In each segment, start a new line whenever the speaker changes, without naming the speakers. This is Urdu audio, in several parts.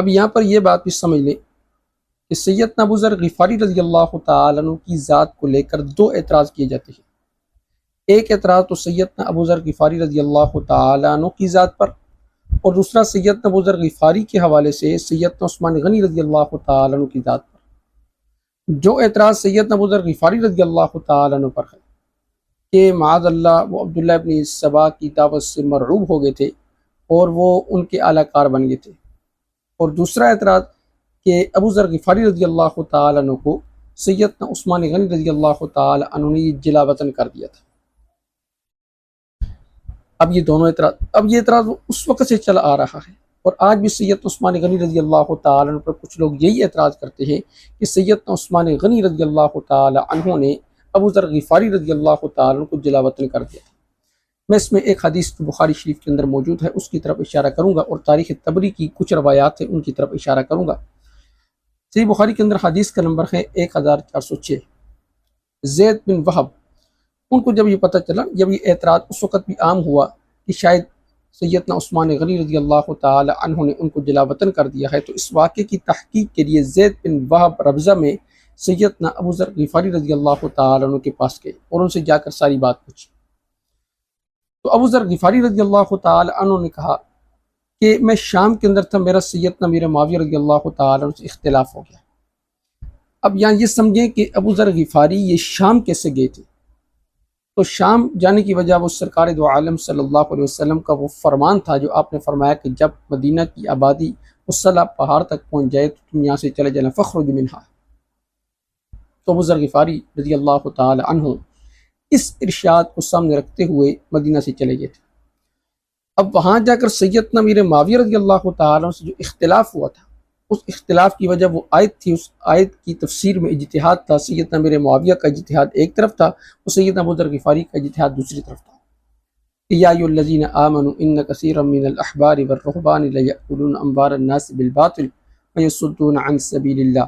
اب یہاں پر یہ بات بھی سمجھ لیں کہ سیدنا ابو ذر غفاری رضی اللہ تعالیٰ عنہ کی ذات کو لے کر دو اعتراض کیے جاتے ہیں۔ ایک اعتراض تو سیدنا ابو ذر غفاری رضی اللہ تعالیٰ عنہ کی ذات پر، اور دوسرا سیدنا ابو ذر غفاری کے حوالے سے سیدنا عثمان غنی رضی اللہ تعالیٰ عنہ کی ذات پر۔ جو اعتراض سیدنا ابو ذر غفاری رضی اللہ تعالیٰ عنہ پر ہے کہ معاذ اللہ وہ عبداللہ ابن سبا کی دعوت سے مرعوب ہو گئے تھے اور وہ ان کے اعلی کار بن گئے تھے، اور دوسرا اعتراض کہ ابو ذر غفاری رضی اللہ تعالیٰ عنہ کو سیدنا عثمان غنی رضی اللہ تعالیٰ عنہ نے یہ جلا وطن کر دیا تھا۔ اب یہ اعتراض اس وقت سے چلا آ رہا ہے، اور آج بھی سیدنا عثمان غنی رضی اللہ تعالیٰ عنہ پر کچھ لوگ یہی اعتراض کرتے ہیں کہ سیدنا عثمان غنی رضی اللہ تعالیٰ عنہ نے ابو ذر غفاری رضی اللہ تعالیٰ عنہ کو جلا وطن کر دیا تھا۔ میں اس میں ایک حدیث جو بخاری شریف کے اندر موجود ہے اس کی طرف اشارہ کروں گا، اور تاریخ طبری کی کچھ روایات ہیں ان کی طرف اشارہ کروں گا۔ صحیح بخاری کے اندر حدیث کا نمبر ہے 1406۔ زید بن وہب، ان کو جب یہ پتہ چلا، جب یہ اعتراض اس وقت بھی عام ہوا کہ شاید سیدنا عثمان غنی رضی اللہ تعالی عنہ نے ان کو جلا وطن کر دیا ہے، تو اس واقعے کی تحقیق کے لیے زید بن وہب ربضہ میں سیدنا ابو ذر غفاری رضی اللہ تعالی عنہ کے پاس گئے اور ان سے جا کر ساری بات پوچھی۔ تو ابو ذر غفاری رضی اللہ تعالی عنہ نے کہا کہ میں شام کے اندر تھا، میرا سیدنا امیر معاویہ رضی اللہ تعالی عنہ سے اختلاف ہو گیا۔ اب یہاں یہ سمجھیں کہ ابو ذر غفاری یہ شام کیسے گئے تھے؟ تو شام جانے کی وجہ وہ سرکار دو عالم صلی اللہ علیہ وسلم کا وہ فرمان تھا جو آپ نے فرمایا کہ جب مدینہ کی آبادی مسلح پہاڑ تک پہنچ جائے تو تم یہاں سے چلے جانا، فخرج منہا۔ تو ابو ذر غفاری رضی اللہ تعالی عنہ اس ارشاد کو سامنے رکھتے ہوئے مدینہ سے چلے گئے تھے۔ اب وہاں جا کر سیدنا امیر معاویہ رضی اللہ تعالی عنہ سے جو اختلاف ہوا تھا، اس اختلاف کی وجہ وہ آیت تھی، اس آیت کی تفسیر میں اجتہاد تھا۔ سیدنا امیر معاویہ کا اجتہاد ایک طرف تھا اور سیدنا ابو ذر غفاری کا اجتہاد دوسری طرف تھا۔ یا ایھا الذین آمنوا ان کثیرا من الاحبار والرہبان لیأکلون اموال الناس بالباطل ویصدون عن سبیل اللہ۔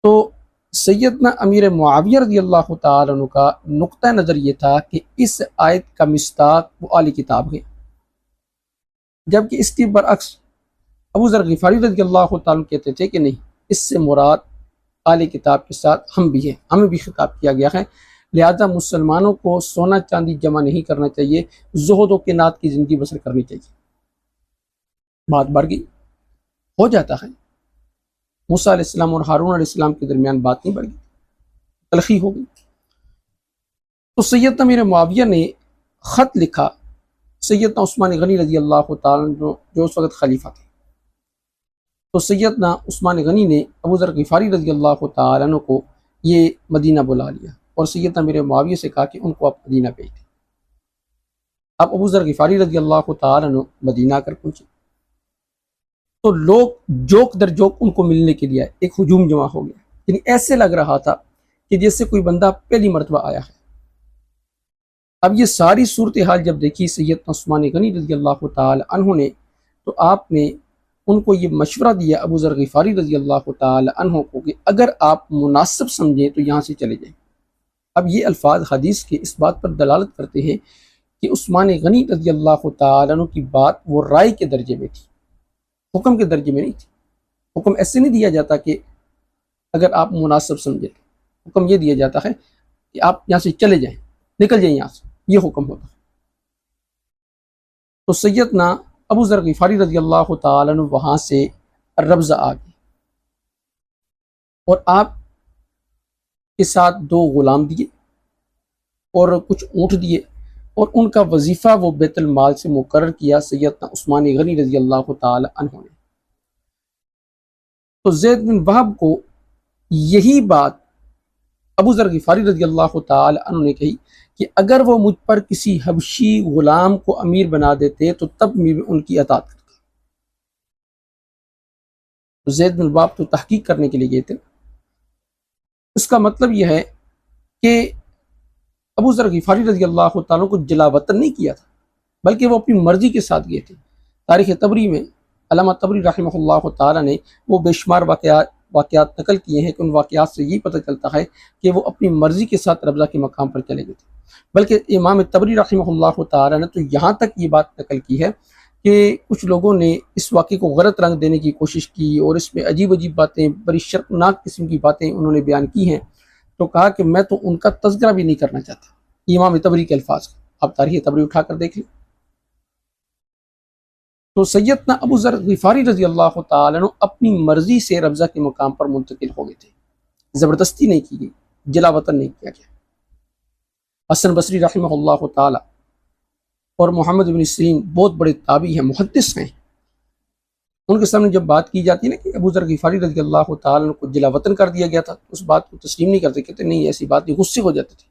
تو سیدنا امیر معاویہ رضی اللہ تعالی عنہ کا نقطہ نظر یہ تھا کہ اس آیت کا مصداق وہ اہل کتاب ہیں، جبکہ اس کے برعکس ابو ذر غفاری رضی اللہ تعالی عنہ کہتے تھے کہ نہیں، اس سے مراد اہل کتاب کے ساتھ ہم بھی ہیں، ہمیں بھی خطاب کیا گیا ہے، لہذا مسلمانوں کو سونا چاندی جمع نہیں کرنا چاہیے، زہد و قناعت کی زندگی بسر کرنی چاہیے۔ بات بڑھ گئی، ہو جاتا ہے، موسیٰ علیہ السلام اور ہارون علیہ السلام کے درمیان بات نہیں بڑھ گئی، تلخی ہو گئی۔ تو سیدنا امیر معاویہ نے خط لکھا سیدنا عثمان غنی رضی اللہ تعالیٰ عنہ جو اس وقت خلیفہ تھے۔ تو سیدنا عثمان غنی نے ابو ذر غفاری رضی اللہ تعالیٰ عنہ کو یہ مدینہ بلا لیا اور سیدنا امیر معاویہ سے کہا کہ ان کو آپ مدینہ بھیج دیں۔ اب ابو ذر غفاری رضی اللہ تعالیٰ عنہ مدینہ کر پہنچے تو لوگ جوک در جوک ان کو ملنے کے لیے ایک ہجوم جمع ہو گیا، یعنی ایسے لگ رہا تھا کہ جیسے کوئی بندہ پہلی مرتبہ آیا ہے۔ اب یہ ساری صورتحال جب دیکھی سیدنا عثمان غنی رضی اللہ تعالی عنہ نے، تو آپ نے ان کو یہ مشورہ دیا ابو ذر غفاری رضی اللہ تعالی عنہ کو کہ اگر آپ مناسب سمجھیں تو یہاں سے چلے جائیں۔ اب یہ الفاظ حدیث کے اس بات پر دلالت کرتے ہیں کہ عثمان غنی رضی اللہ تعالی عنہ کی بات وہ رائے کے درجے میں تھی، حکم کے درجے میں نہیں تھی۔ حکم ایسے نہیں دیا جاتا کہ اگر آپ مناسب سمجھیں، حکم یہ دیا جاتا ہے کہ آپ یہاں سے چلے جائیں، نکل جائیں یہاں سے، یہ حکم ہوتا ہے۔ تو سیدنا ابو ذر غفاری رضی اللہ تعالی عنہ وہاں سے ربضہ آ گئے اور آپ کے ساتھ 2 غلام دیے اور کچھ اونٹ دیے، اور ان کا وظیفہ وہ بیت المال سے مقرر کیا سیدنا عثمان غنی رضی اللہ تعالی عنہ نے۔ تو زید بن وہب کو یہی بات ابو ذر غفاری رضی اللہ تعالی عنہ نے کہی کہ اگر وہ مجھ پر کسی حبشی غلام کو امیر بنا دیتے تو تب میں ان کی اطاعت کرتا۔ تو زید بن وہب تو تحقیق کرنے کے لیے گئے تھے، اس کا مطلب یہ ہے کہ ابو ذر غفاری رضی اللہ تعالیٰ کو جلا وطن نہیں کیا تھا، بلکہ وہ اپنی مرضی کے ساتھ گئے تھے۔ تاریخ طبری میں علامہ طبری رحمہ اللہ تعالیٰ نے وہ بے شمار واقعات نقل کیے ہیں کہ ان واقعات سے یہ پتہ چلتا ہے کہ وہ اپنی مرضی کے ساتھ ربضہ کے مقام پر چلے گئے تھے۔ بلکہ امام طبری رحمہ اللہ تعالیٰ نے تو یہاں تک یہ بات نقل کی ہے کہ کچھ لوگوں نے اس واقعے کو غلط رنگ دینے کی کوشش کی اور اس میں عجیب عجیب باتیں، بڑی شرمناک قسم کی باتیں انہوں نے بیان کی ہیں، تو کہا کہ میں تو ان کا تذکرہ بھی نہیں کرنا چاہتا۔ یہ امام طبری کے الفاظ ہیں، آپ تاریخ طبری اٹھا کر دیکھ لیں۔ تو سیدنا ابو ذر غفاری رضی اللہ تعالیٰ عنہ اپنی مرضی سے ربضہ کے مقام پر منتقل ہو گئے تھے، زبردستی نہیں کی گئی، جلا وطن نہیں کیا گیا۔ حسن بصری رحمہ اللہ تعالیٰ اور محمد بن سیرین بہت بڑے تابعی ہیں، محدث ہیں، ان کے سامنے جب بات کی جاتی ہے نا کہ ابو ذر غفاری رضی اللہ تعالیٰ عنہ کو جلا وطن کر دیا گیا تھا، اس بات کو تسلیم نہیں کرتے، کہتے نہیں ایسی بات نہیں، غصے ہو جاتے تھے،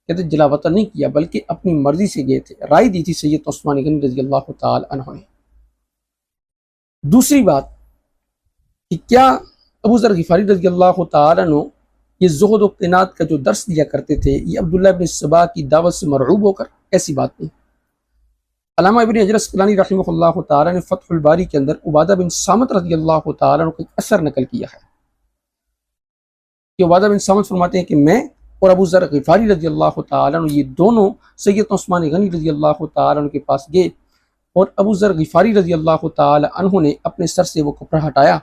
کہتے جلا وطن نہیں کیا بلکہ اپنی مرضی سے گئے تھے، رائے دی تھی سید عثمان غنی رضی اللہ تعالیٰ عنہ نے۔ دوسری بات کہ کیا ابو ذر غفاری رضی اللہ تعالیٰ عنہ یہ زہد و قناعت کا جو درس دیا کرتے تھے یہ عبداللہ بن سبا کی دعوت سے مرعوب ہو کر؟ ایسی بات نہیں۔ علامہ ابن حجر اسقلانی رحمہ اللہ تعالیٰ نے فتح الباری کے اندر عبادہ بن صامت رضی اللہ تعالیٰ عنہ کا ایک اثر نقل کیا ہے کہ عبادہ بن صامت فرماتے ہیں کہ میں اور ابو ذر غفاری رضی اللہ تعالیٰ عنہ یہ دونوں سید عثمان غنی رضی اللہ تعالیٰ عنہ کے پاس گئے، اور ابو ذر غفاری رضی اللہ تعالیٰ عنہ نے اپنے سر سے وہ کپڑا ہٹایا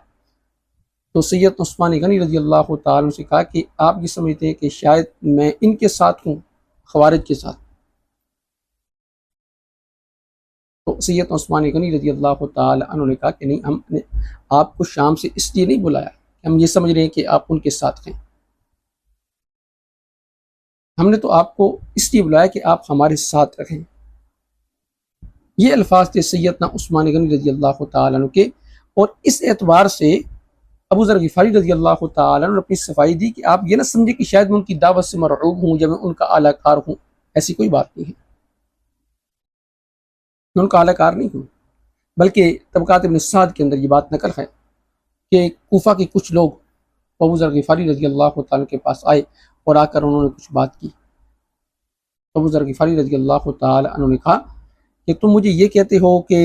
تو سید عثمان غنی رضی اللہ تعالیٰ عنہ سے کہا کہ آپ یہ سمجھتے ہیں کہ شاید میں ان کے ساتھ ہوں، خوارج کے ساتھ؟ تو سید عثمان غنی رضی اللہ تعالیٰ عنہ نے کہا کہ نہیں، ہم نے آپ کو شام سے اس لیے نہیں بلایا، ہم یہ سمجھ رہے ہیں کہ آپ ان کے ساتھ ہیں، ہم نے تو آپ کو اس لیے بلایا کہ آپ ہمارے ساتھ رہیں۔ یہ الفاظ تھے سیدنا عثمان غنی رضی اللہ تعالیٰ عنہ کے، اور اس اعتبار سے ابو ذر غفاری رضی اللہ تعالیٰ عنہ نے اپنی صفائی دی کہ آپ یہ نہ سمجھے کہ شاید میں ان کی دعوت سے مرعوب ہوں یا میں ان کا اعلی کار ہوں، ایسی کوئی بات نہیں ہے، میں ان کا اعلی کار نہیں ہوں، بلکہ طبقات ابن سعد کے اندر یہ بات نقل ہے کہ کوفہ کے کچھ لوگ ابو ذر غفاری رضی اللہ تعالیٰ کے پاس آئے اور آ کر انہوں نے کچھ بات کی۔ ابو ذر غفاری رضی اللہ تعالیٰ عنہ نے کہا کہ تم مجھے یہ کہتے ہو کہ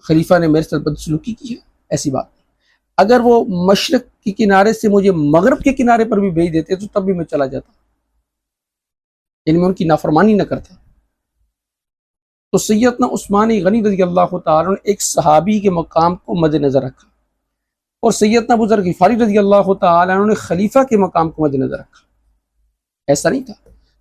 خلیفہ نے میرے ساتھ بدسلوکی کی ہے؟ ایسی بات نہیں، اگر وہ مشرق کے کنارے سے مجھے مغرب کے کنارے پر بھی بھیج دیتے تو تب بھی میں چلا جاتا، یعنی میں ان کی نافرمانی نہ کرتا۔ تو سیدنا عثمان غنی رضی اللہ تعالیٰ نے ایک صحابی کے مقام کو مد نظر رکھا، اور سیدنا ابو ذر غفاری رضی اللہ تعالیٰ نے خلیفہ کے مقام کو مد نظر رکھا، ایسا نہیں تھا۔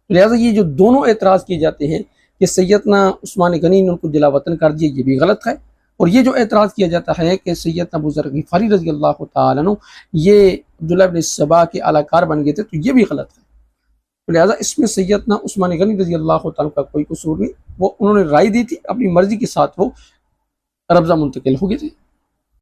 لہٰذا یہ جو دونوں اعتراض کیے جاتے ہیں کہ سیدنا عثمان غنی نے ان کو جلا وطن کر دیا، یہ بھی غلط ہے، اور یہ جو اعتراض کیا جاتا ہے کہ سیدنا ابو ذر غفاری رضی اللہ تعالیٰ عنہ یہ عبداللہ بن سبا کے اعلی کار بن گئے تھے، تو یہ بھی غلط ہے۔ تو لہٰذا اس میں سیدنا عثمان غنی رضی اللہ تعالیٰ کا کوئی قصور نہیں، وہ انہوں نے رائے دی تھی، اپنی مرضی کے ساتھ وہ ربضہ منتقل ہو گئے تھے۔